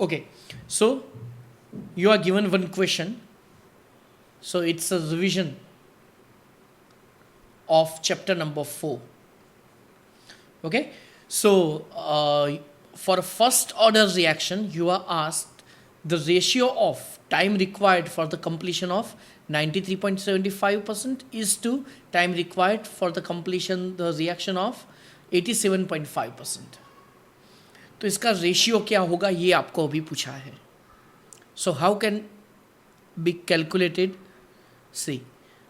Okay, so you are given one question. So it's a revision of chapter number 4. Okay, so for a first order reaction, you are asked the ratio of time required for the completion of 93.75% is to time required for the completion the reaction of 87.5%. तो इसका ratio क्या होगा ये आपको अभी पूछा है. So how can be calculated? See,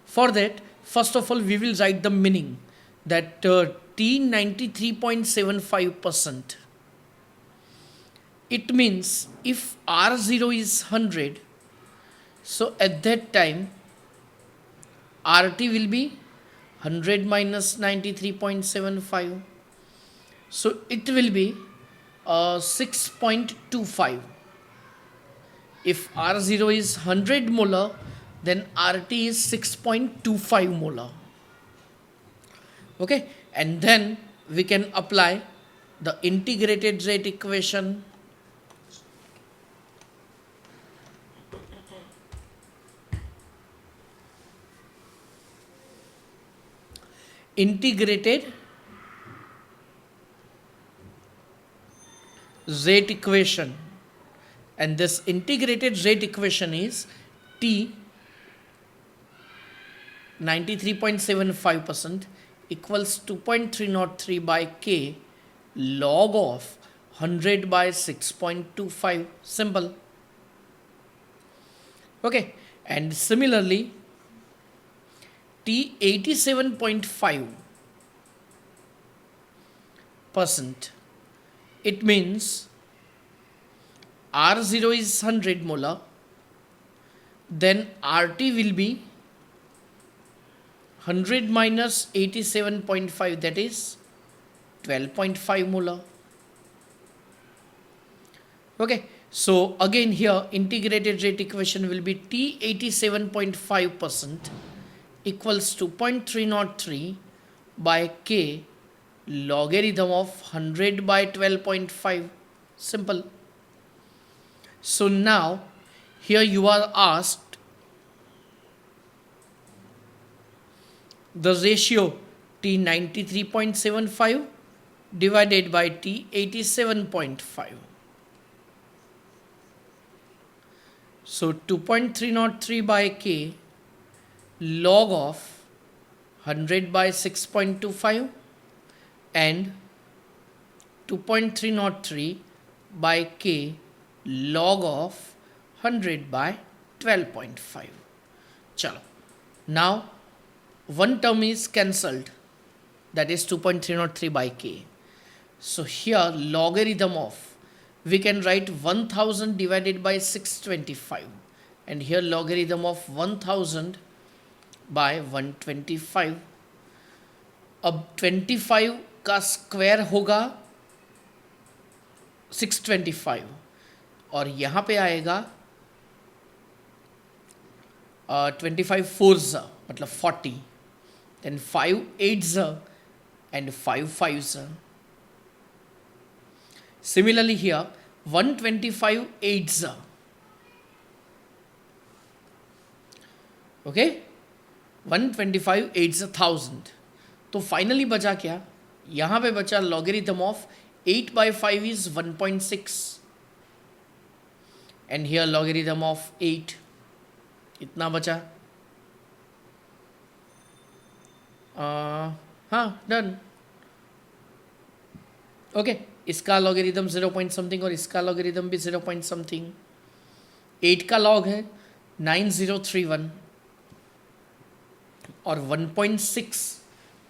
for that, first of all, we will write the meaning that T 93.75%. It means if R0 is 100, so at that time RT will be 100 minus 93.75. So it will be 6.25. If R0 is 100 molar, then RT is 6.25 molar. Okay, and then we can apply the integrated rate equation. Integrated rate equation, and this integrated rate equation is T 93.75% equals 2.303 by K log of 100 by 6.25. Simple. Okay, and similarly T 87.5%, it means R0 is 100 molar, then RT will be 100 minus 87.5, that is 12.5 molar. Okay, so again here integrated rate equation will be T 87.5% equals 2.303 by K logarithm of 100 by 12.5. Simple. So now here you are asked the ratio T 93.75 divided by T 87.5. So 2.303 by K log of 100 by 6.25 and 2.303 by K log of 100 by 12.5. Chalo. Now one term is cancelled, that is 2.303 by K. So here logarithm of, we can write 1000 divided by 625, and here logarithm of 1000 by 125. अब 25 का square होगा 625 और यहाँ पे आएगा 25 4s मतलब 40, then 5 8s and 5 5s. Similarly here 125 8s. Okay, 125 8s 1000. तो finally बचा क्या, यहाँ पे बचा logarithm of 8 by 5 is 1.6 and here logarithm of 8, इतना बचा. हाँ डन. ओके, इसका लॉगरिथम 0 पॉइंट समथिंग और इसका लॉगरिथम भी 0 पॉइंट समथिंग. 8 का लॉग है 9031 और 1.6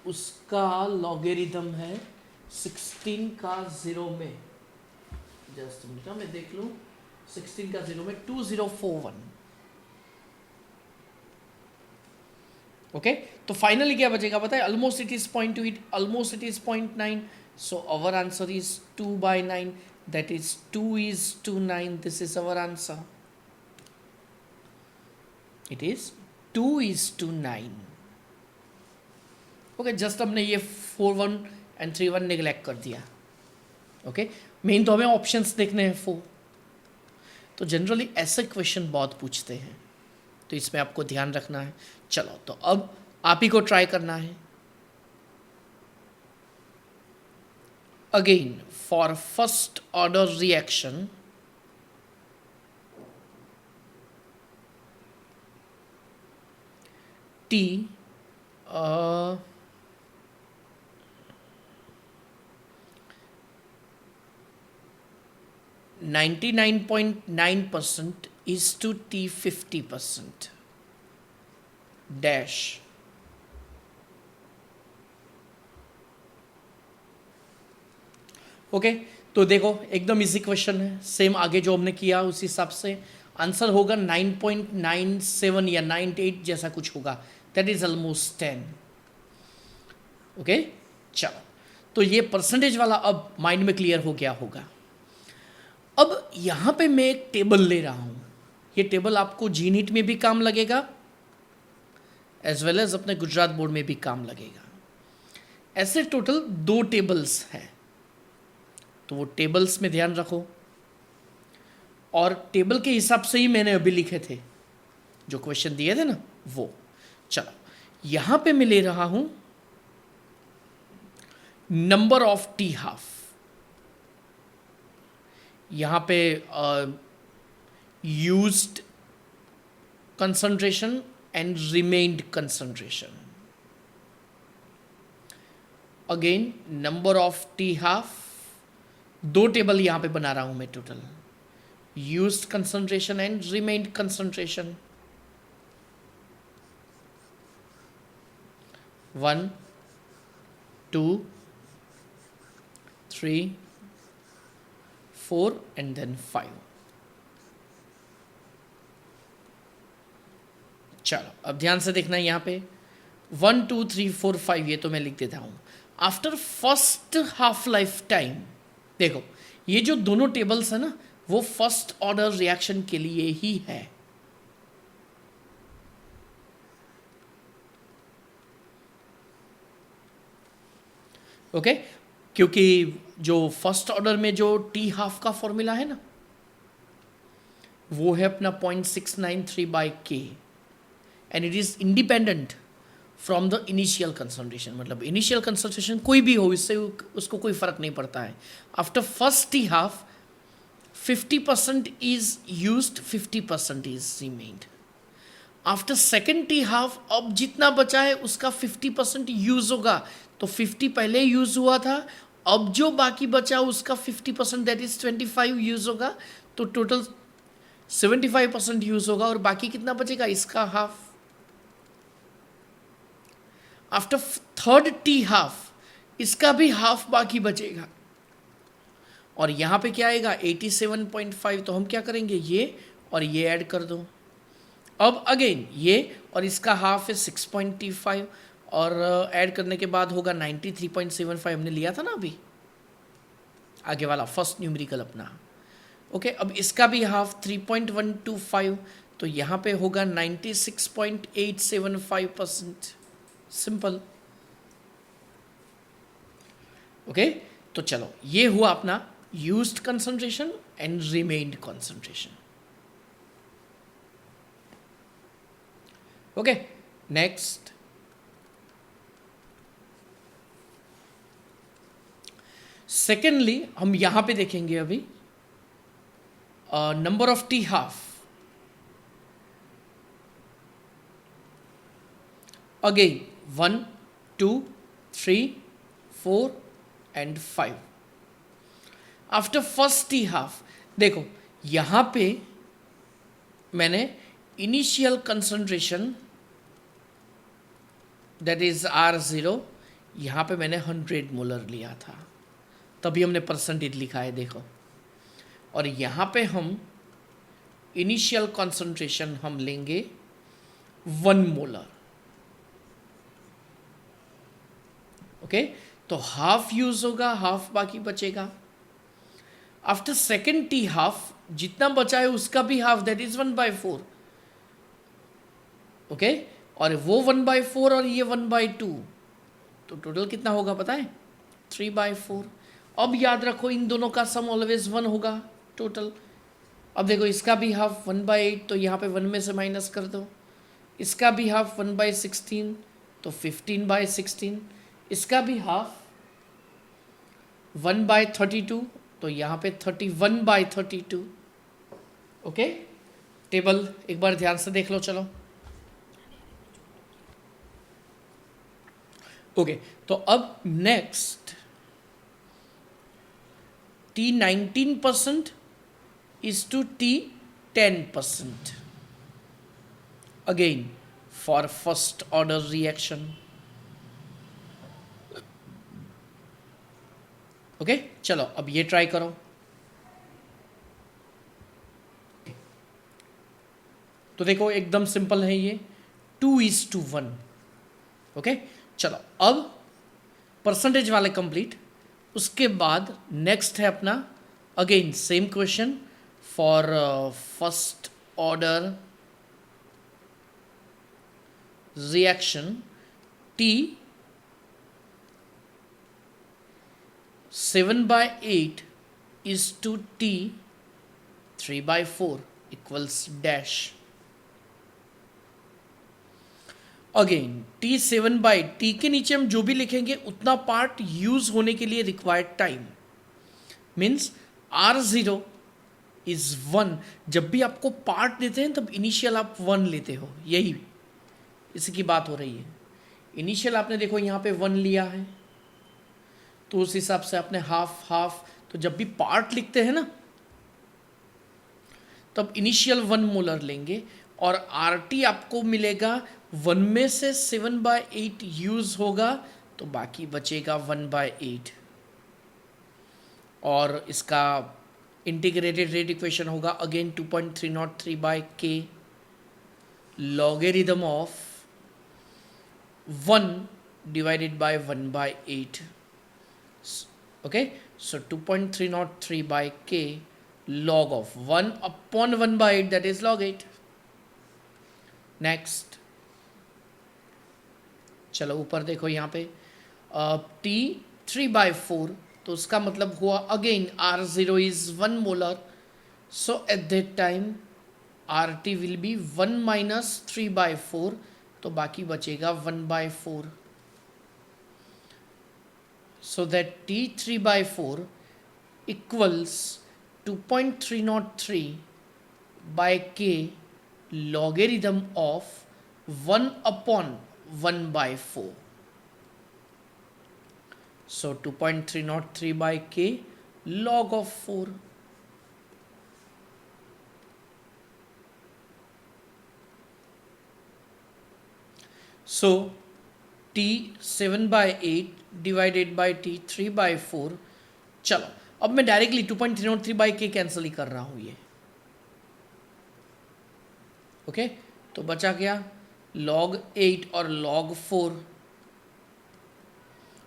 उसका लॉगरिथम है 16 का 0 में. जस्ट मिनट मैं देख लूँ. 16 का 0 में 2041. ओके, तो फाइनली क्या बचेगा पता है, almost it is 0.2, almost it is 0.9. So our answer is 2 by 9, that is 2 is to 9. This is our answer. It is 2 is to 9. Okay, just हमने ये 4-1 and 3-1 नेग्लेक्ट कर दिया. ओके, मेन तो हमें ऑप्शंस देखने हैं 4. तो जनरली ऐसे क्वेश्चन बहुत पूछते हैं, तो इसमें आपको ध्यान रखना है। चलो तो अब आप ही को ट्राई करना है। Again for first order reaction T 99.9% is to T 50% dash. Okay, तो देखो एकदम इजी क्वेश्चन है, सेम आगे जो हमने किया उस हिसाब से आंसर होगा 9.97 या 98 जैसा कुछ होगा, दैट इज ऑलमोस्ट 10। ओके चलो, तो ये परसेंटेज वाला अब माइंड में क्लियर हो गया होगा। अब यहाँ पे मैं एक टेबल ले रहा हूँ, ये टेबल आपको जी नीट में भी काम लगेगा एज वेल एज अपने गुजरात बोर्ड में भी काम लगेगा। ऐसे टोटल 2 टेबल्स हैं, तो वो टेबल्स में ध्यान रखो, और टेबल के हिसाब से ही मैंने अभी लिखे थे जो क्वेश्चन दिए थे ना वो। चलो यहां पे मैं ले रहा हूं नंबर ऑफ टी हाफ, यहां पे used concentration and remained concentration. Again number of T half, 2 table यहां पे बना रहा हूं मैं total, used concentration and remained concentration. 1 2 3 4 and then 5। चलो अब ध्यान से देखना यहां पे 1 2 3 4 5 ये तो मैं लिख देता हूं। After first half life time, देखो ये जो दोनों टेबल्स है ना वो फर्स्ट ऑर्डर रिएक्शन के लिए ही है। ओके क्योंकि जो फर्स्ट ऑर्डर में जो टी हाफ का फॉर्मूला है ना वो है अपना 0.693 बाई के, and it is independent from the initial concentration. मतलब इनिशियल कंसंट्रेशन कोई भी हो, इससे उसको कोई फर्क नहीं पड़ता है। After first t half 50% is used, 50% is remained. After second t half अब जितना बचा है उसका 50% यूज होगा, तो 50 पहले यूज हुआ था, अब जो बाकी बचा उसका 50% दैट इज 25 यूज होगा, तो टोटल 75% यूज होगा, और बाकी कितना बचेगा इसका half. After third t half इसका भी हाफ बाकी बचेगा, और यहां पे क्या आएगा 87.5, तो हम क्या करेंगे ये और ये ऐड कर दो। अब अगेन ये और इसका हाफ है 6.25, और ऐड करने के बाद होगा 93.75, हमने लिया था ना अभी आगे वाला फर्स्ट न्यूमेरिकल अपना। ओके अब इसका भी हाफ 3.125, तो यहाँ पे होगा 96.875%। सिंपल। ओके तो चलो ये हुआ अपना used concentration and remained concentration. Okay next, secondly हम यहां पे देखेंगे अभी number of T half. Again 1 2 3 4 and 5। After first t half देखो यहां पे मैंने initial concentration that is R0, यहां पे मैंने 100 मोलर लिया था, तभी हमने परसेंटेज लिखा है देखो, और यहाँ पे हम इनिशियल कंसंट्रेशन हम लेंगे 1 मोलर। ओके तो हाफ यूज होगा, हाफ बाकी बचेगा। आफ्टर सेकेंड टी हाफ जितना बचा है उसका भी हाफ दैट इज 1/4। ओके और वो 1/4 और ये 1/2, तो टोटल कितना होगा पता है 3/4। अब याद रखो इन दोनों का सम ऑलवेज 1 होगा टोटल, अब देखो इसका भी हाफ 1/8, तो यहाँ पे 1 में से माइनस कर दो। इसका भी हाफ 1/16, तो 15/16। इसका भी हाफ 1/32, तो यहाँ पे 31/32। ओके, टेबल एक बार ध्यान से देख लो चलो। ओके, तो अब next T 19% is to T 10%. Again, for first order reaction. Okay, चलो अब ये ट्राई करो। तो देखो एकदम सिंपल है ये, 2:1। ओके, चलो अब परसेंटेज वाले कंप्लीट। उसके बाद नेक्स्ट है अपना again same question for first order reaction T 7/8 is to T 3/4 equals dash. Again T 7/T के नीचे हम जो भी लिखेंगे उतना पार्ट यूज होने के लिए required time means R0 is 1। जब भी आपको पार्ट देते हैं तब इनिशियल आप 1 लेते हो, यही इसी की बात हो रही है। इनिशियल आपने देखो यहाँ पे 1 लिया है, तो उस हिसाब से आपने हाफ हाफ, तो जब भी पार्ट लिखते हैं ना तब इनिशियल 1 मोलर लेंगे। और RT आपको मिलेगा 1 में से 7/8 यूज होगा, तो बाकी बचेगा 1/8। और इसका इंटीग्रेटेड रेट इक्वेशन होगा again 2.303/K logarithm of 1 divided by 1/8. Okay, so 2.303/K log of 1 upon 1/8, that is log 8. Next चलो ऊपर देखो यहाँ पे T 3/4, तो उसका मतलब हुआ again R0 is 1 molar, so at that time RT will be 1 minus 3/4, तो बाकी बचेगा 1/4। so that T 3/4 equals 2.303/K logarithm of 1 upon 1/4. So 2.303/K log of 4. So T 7/8 divided by T 3/4। चलो अब मैं डायरेक्टली 2.303/K कैंसिल ही कर रहा हूं ये। ओके, तो बचा क्या log 8 और log 4।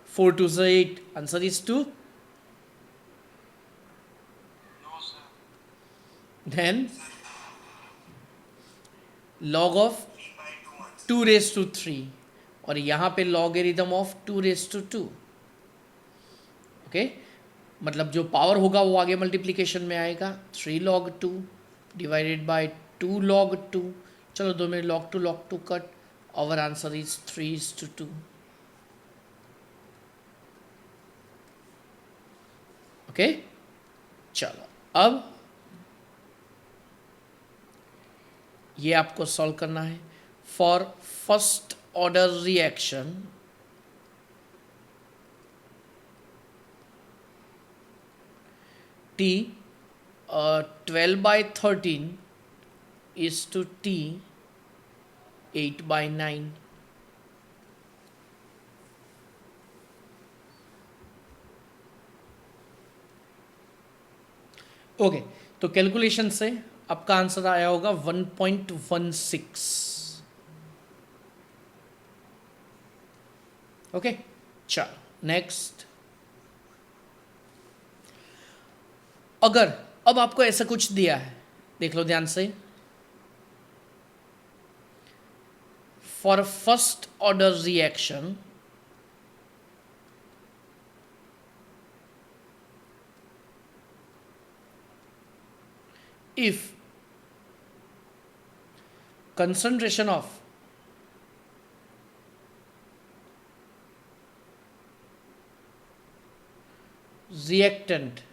4 2 is 8, answer is 2। Then log of 2⁻3 और यहाँ पे लॉगरिदम ऑफ 2⁻2। ओके, मतलब जो पावर होगा वो आगे मल्टीप्लिकेशन में आएगा। 3 log 2 डिवाइडेड बाय 2 log 2। चलो दो में log 2 cut, our answer is 3:2। Okay, चलो अब ये आपको सॉल्व करना है for first order reaction. T 12/13 is to T 8/9। Okay, तो कैलकुलेशन से आपका आंसर आया होगा 1.16। ओके, चलो नेक्स्ट। अगर अब आपको ऐसा कुछ दिया है, देख लो ध्यान से, for first order reaction if concentration of reactant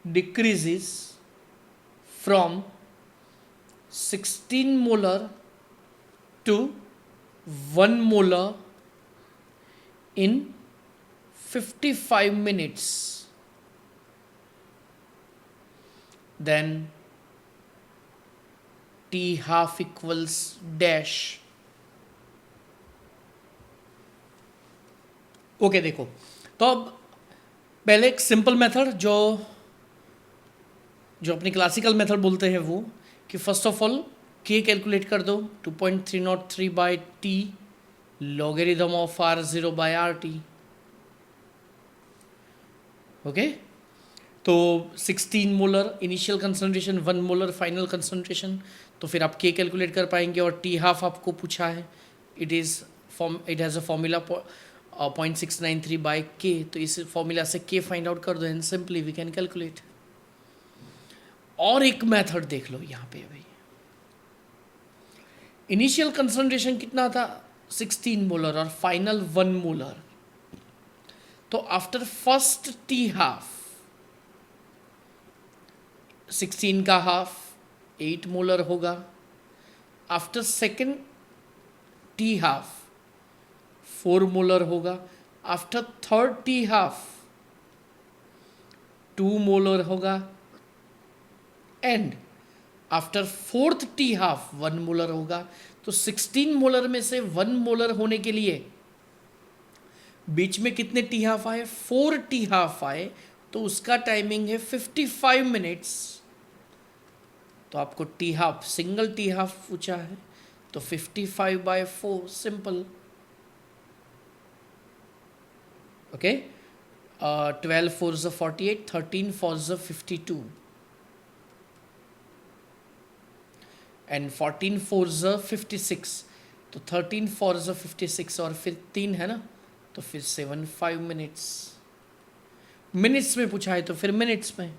decreases from 16 molar to 1 molar in 55 minutes, then T half equals dash. Okay देखो, तो अब पहले एक सिंपल मेथड जो अपनी क्लासिकल मेथड बोलते हैं वो कि फर्स्ट ऑफ ऑल के कैलकुलेट कर दो 2.303 by t logarithm of R0 by RT. Okay, तो 16 molar initial concentration, 1 molar final concentration, तो फिर आप के कैलकुलेट कर पाएंगे. और टी हाफ आपको पूछा है, it has a formula 0.693 by के, तो इस फॉर्मूला से के फाइंड आउट कर दो and simply we can calculate. और एक मेथड देख लो यहाँ पे भाई, इनिशियल कंसंट्रेशन कितना था 16 मोलर और फाइनल 1 मोलर, तो आफ्टर फर्स्ट टी हाफ 16 का हाफ 8 मोलर होगा. After second t half 4 molar होगा. After third t half 2 molar होगा. And after fourth t half 1 molar होगा. तो 16 मोलर में से 1 मोलर होने के लिए बीच में कितने टी हाफ आए, 4 टी हाफ आए, तो उसका टाइमिंग है 55 मिनट्स. तो आपको T half, single T half पूछा है, तो 55/4 सिंपल. Okay, 12 4 48, 13 4 52 and 14 4 56. तो 13 4 56 और फिर 3 है ना, तो फिर 75 मिनट्स. मिनट्स में पूछा है तो फिर मिनट्स में,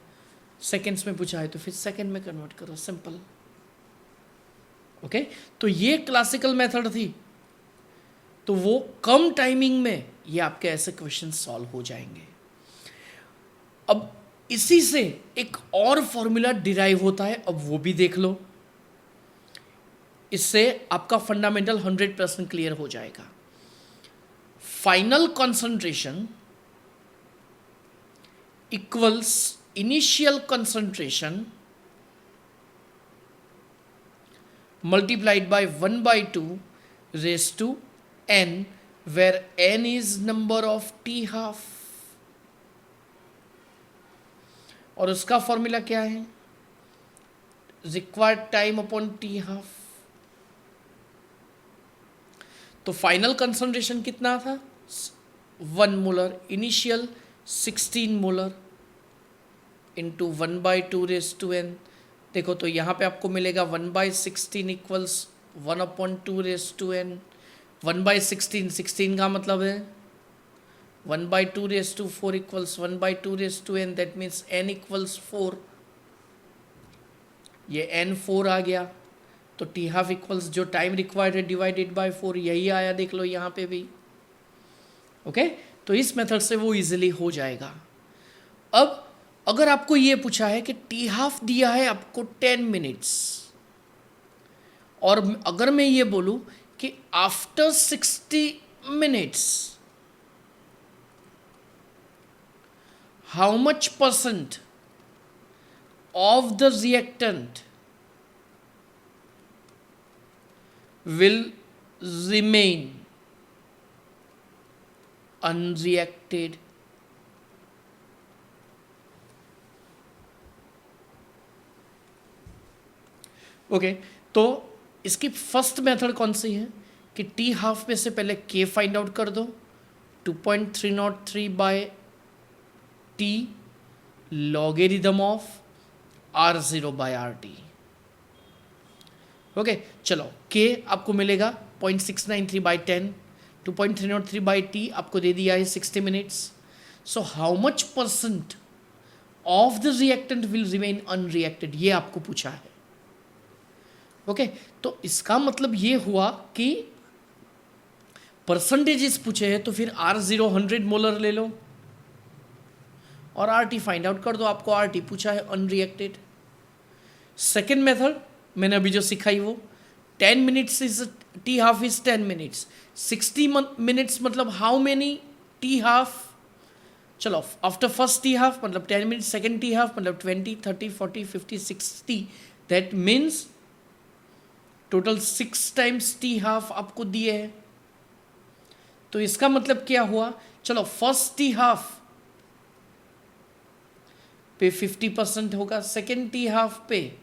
सेकेंड्स में पूछा है तो फिर सेकेंड में कन्वर्ट करो, सिंपल. ओके, तो ये क्लासिकल मेथड थी, तो वो कम टाइमिंग में ये आपके ऐसे क्वेश्चन सॉल्व हो जाएंगे. अब इसी से एक और फॉर्मूला डिराइव होता है, अब वो भी देख लो. इससे आपका फंडामेंटल 100% क्लियर हो जाएगा. Final concentration equals initial concentration multiplied by 1/2 raise to n, where n is number of t half. और उसका फॉर्मूला क्या है, required time upon t half. तो फाइनल कंसंट्रेशन कितना था 1 molar, initial 16 molar into 1/2 raise to n. देखो तो यहाँ पे आपको मिलेगा 1/16 इक्वल्स 1/2 रेज टू n. 1/16, 16 का मतलब है 1/2 raise to 4 equals 1/2 raise to n. That means n equals 4. ये n 4 आ गया, तो टी हाफ इक्वल्स जो टाइम रिक्वायर्ड है डिवाइडेड बाय 4, यही आया. देख लो यहाँ पे भी. ओके, तो इस मेथड से वो इजीली हो जाएगा. अब अगर आपको ये पूछा है कि टी हाफ दिया है आपको 10 मिनट्स, और अगर मैं ये बोलूं कि after 60 minutes how much percent of the reactant will remain unreacted. Okay, तो इसकी फर्स्ट मेथड कौन सी है कि टी हाफ में से पहले के फाइंड आउट कर दो 2.303 by t logarithm of R0 by RT. Okay, चलो के आपको मिलेगा 0.693 बाई 10, 2.303 बाई टी आपको दे दिया है 60 minutes. So how much percent of the reactant will remain unreacted, ये आपको पूछा है। ओके तो इसका मतलब ये हुआ कि परसेंटेजेस पूछे हैं, तो फिर R0 100 मोलर ले लो और RT फाइंड आउट कर दो। आपको RT पूछा है अनरिएक्टेड। सेकेंड मेथड मैंने अभी जो सिखाई वो 10 minutes is T half is 10 minutes, 60 minutes मतलब हाउ मेनी टी हाफ। चलो आफ्टर फर्स्ट टी हाफ मतलब 10 मिनट्स, सेकेंड टी हाफ मतलब 20, 30, 40, 50, 60, that means total 6 times T half आपको दिए हैं। तो इसका मतलब क्या हुआ, चलो फर्स्ट टी हाफ पे 50% होगा, सेकेंड टी हाफ पे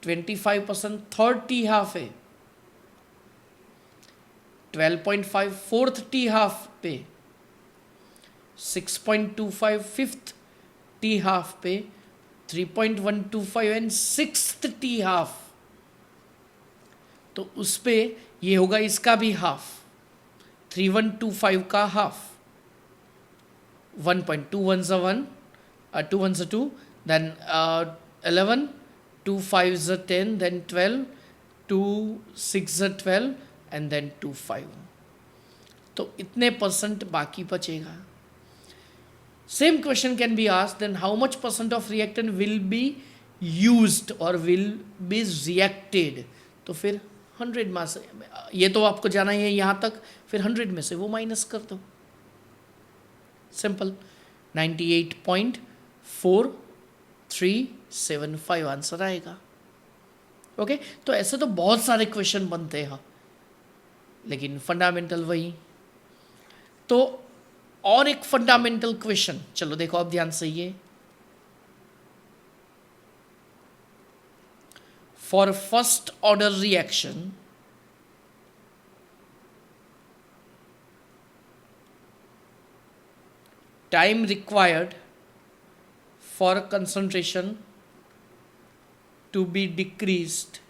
25%, थर्ड टी हाफ है 12.5, फोर्थ टी हाफ पे 6.25, फिफ्थ टी हाफ पे 3.125 एंड सिक्स्थ टी हाफ, तो उस पे ये होगा इसका भी हाफ, 3125 का half, 1.2 1 1, 2 1 2, then 11, 2 5 10, then 12, 2 6 12 and then 2 5, तो इतने परसेंट बाकी बचेगा। Same question can be asked, then how much percent of reactant will be used और विल बी रिएक्टेड, तो फिर 100 में से, ये तो आपको जाना ही है यहाँ तक, फिर 100 में से वो माइनस कर दो, सिंपल 98.4375 आंसर आएगा। ओके तो ऐसे तो बहुत सारे क्वेश्चन बनते हैं, लेकिन फंडामेंटल वही। तो और एक फंडामेंटल क्वेश्चन, चलो देखो अब ध्यान से, ये for first order reaction time required for concentration to be decreased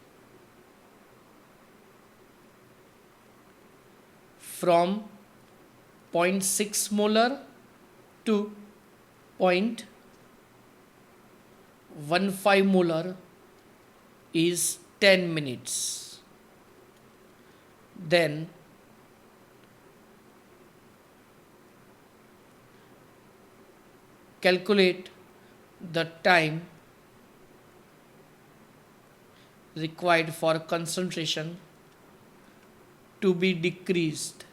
from 0.6 molar to 0.15 molar is 10 minutes. Then calculate the time required for concentration to be decreased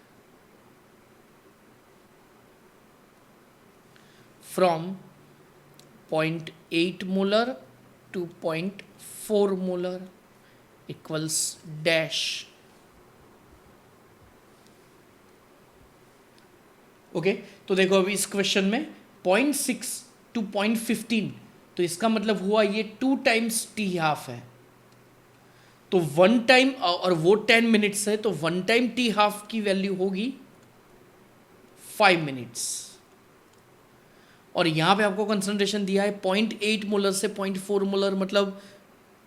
from 0.8 molar to 0.4 molar equals dash. Okay तो देखो अभी इस question में 0.6 to 0.15, तो इसका मतलब हुआ ये 2 टाइम्स टी हाफ है, तो 1 टाइम, और वो 10 मिनट्स है, तो 1 टाइम टी हाफ की वैल्यू होगी 5 मिनट्स। और यहाँ पे आपको कंसंट्रेशन दिया है 0.8 मोलर से 0.4 मोलर, मतलब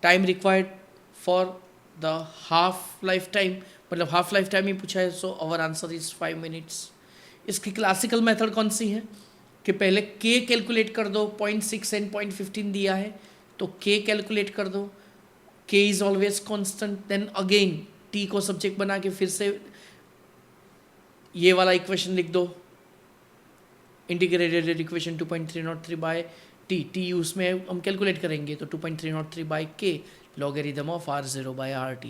time required for the half life time, मतलब हाफ लाइफ टाइम ही पूछा है, so our answer is 5 minutes. इसकी क्लासिकल मेथड कौन सी है कि पहले k कैलकुलेट कर दो, 0.6 एंड 0.15 दिया है तो k कैलकुलेट कर दो, k is always constant, then again t को सब्जेक्ट बना के फिर से ये वाला इक्वेशन लिख दो, इंटीग्रेटेड इक्वेशन 2.303 बाय t उसमें हम कैलकुलेट करेंगे तो 2.303 by k logarithm of r0 by rt,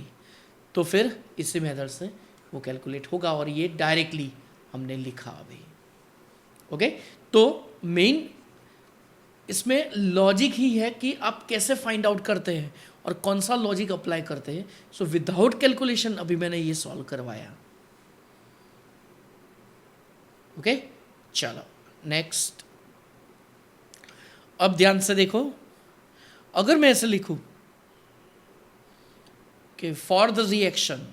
तो फिर इसी मेथड से वो कैलकुलेट होगा, और ये डायरेक्टली हमने लिखा अभी। ओके तो मेन इसमें लॉजिक ही है कि आप कैसे फाइंड आउट करते हैं और कौन सा लॉजिक अप्लाई करते हैं। सो विदाउट कैलकुलेशन अभी मैंने ये सॉल्व करवाया। ओके चलो नेक्स्ट, अब ध्यान से देखो, अगर मैं ऐसे लिखूं कि for the reaction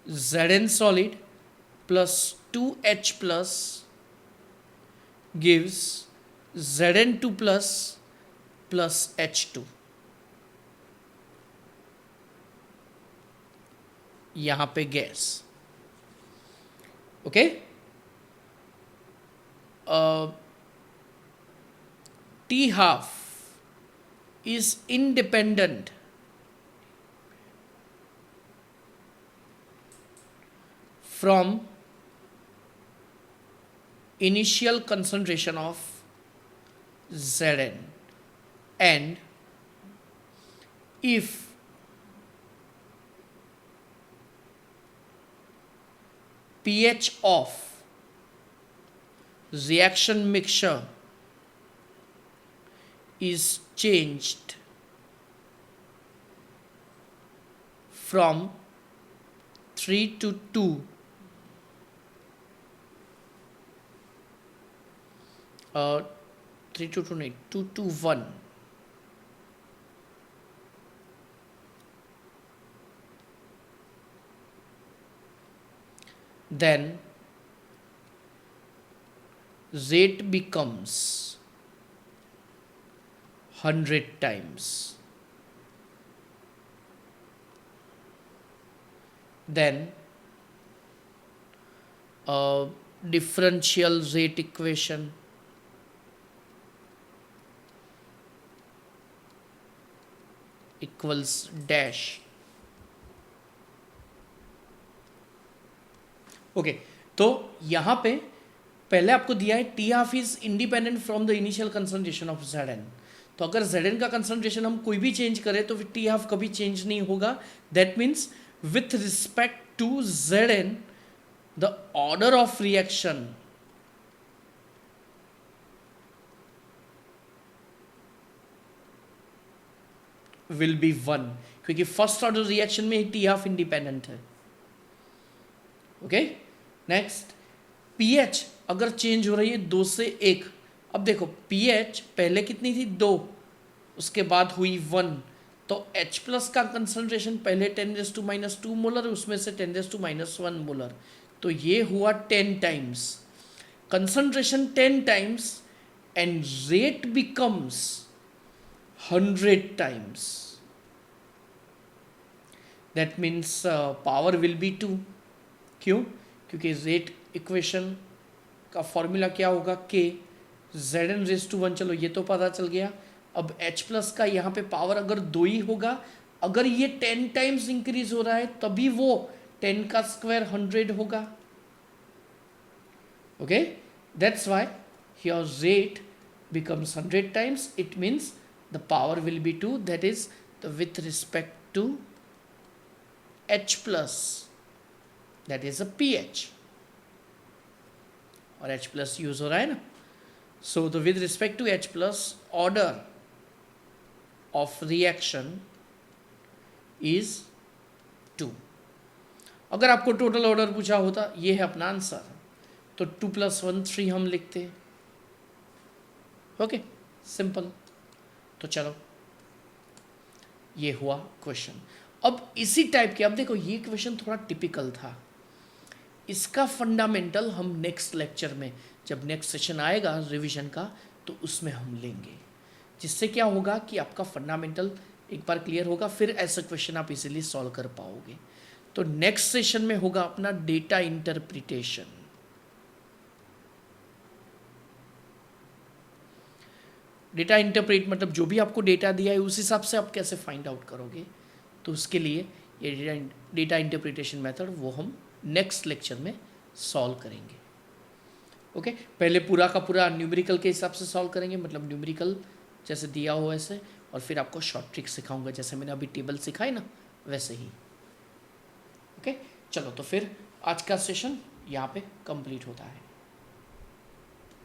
Zn solid plus 2H plus gives Zn2 plus H2, यहाँ पे gas, okay, T half is independent from initial concentration of Zn, and if pH of reaction mixture is changed from 3 to 2, uh, 3 to 2 नहीं, 2 to 1, then rate becomes 100 times. Then differential rate equation equals dash. Okay, तो यहां पे पहले आपको दिया है T half is independent from the initial concentration of Zn. तो अगर Zn का कंसंट्रेशन हम कोई भी चेंज करें तो फिर टी हाफ कभी चेंज नहीं होगा. That means with respect to Zn, the order of reaction will be 1, क्योंकि फर्स्ट ऑर्डर रिएक्शन में ही टी हाफ इंडिपेंडेंट है. ओके, नेक्स्ट पीएच अगर चेंज हो रही है 2 से 1. अब देखो पीएच पहले कितनी थी 2, उसके बाद हुई 1, तो H प्लस का कंसंट्रेशन पहले 10⁻² मोलर, उसमें से 10⁻1 मोलर, तो ये हुआ 10 times concentration, 10 times, and rate becomes 100 times. That means power will be 2. क्यों? क्योंकि रेट इक्वेशन का फॉर्मूला क्या होगा, K Zn⁻1. चलो ये तो पता चल गया. अब H प्लस का यहाँ पे पावर अगर 2 ही होगा, अगर ये 10 टाइम्स इंक्रीज हो रहा है तभी वो 10 का स्क्वायर 100 होगा. Okay, that's why here rate becomes 100 times. It means the power will be 2, that is with respect to H plus, that is a pH, और H plus यूज हो रहा है ना. So the with respect to H plus, order of reaction is 2. अगर आपको total order पूछा होता, ये है अपना आंसर, तो 2 + 1 3 हम लिखते हैं. Okay, simple. तो चलो ये हुआ क्वेश्चन. अब इसी टाइप के, अब देखो ये क्वेश्चन थोड़ा टिपिकल था, इसका फंडामेंटल हम नेक्स्ट लेक्चर में, जब नेक्स्ट सेशन आएगा रिवीजन का, तो उसमें हम लेंगे, जिससे क्या होगा कि आपका फंडामेंटल एक बार क्लियर होगा, फिर ऐसा क्वेश्चन आप इजीली सॉल्व कर पाओगे. तो नेक्स्ट सेशन में होगा अपना डेटा इंटरप्रिटेशन. डेटा इंटरप्रेट मतलब जो भी आपको डेटा दिया है उस हिसाब से आप कैसे फाइंड आउट करोगे, तो उसके लिए ये डेटा इंटरप्रिटेशन मेथड वो हम नेक्स्ट लेक्चर में सॉल्व करेंगे. ओके, पहले पूरा का पूरा न्यूमेरिकल के हिसाब से सॉल्व करेंगे, मतलब न्यूमेरिकल जैसे दिया हो वैसे, और फिर आपको शॉर्ट ट्रिक सिखाऊंगा जैसे मैंने अभी टेबल सिखाई ना वैसे ही. ओके, चलो तो फिर आज का सेशन यहाँ पे कंप्लीट होता है.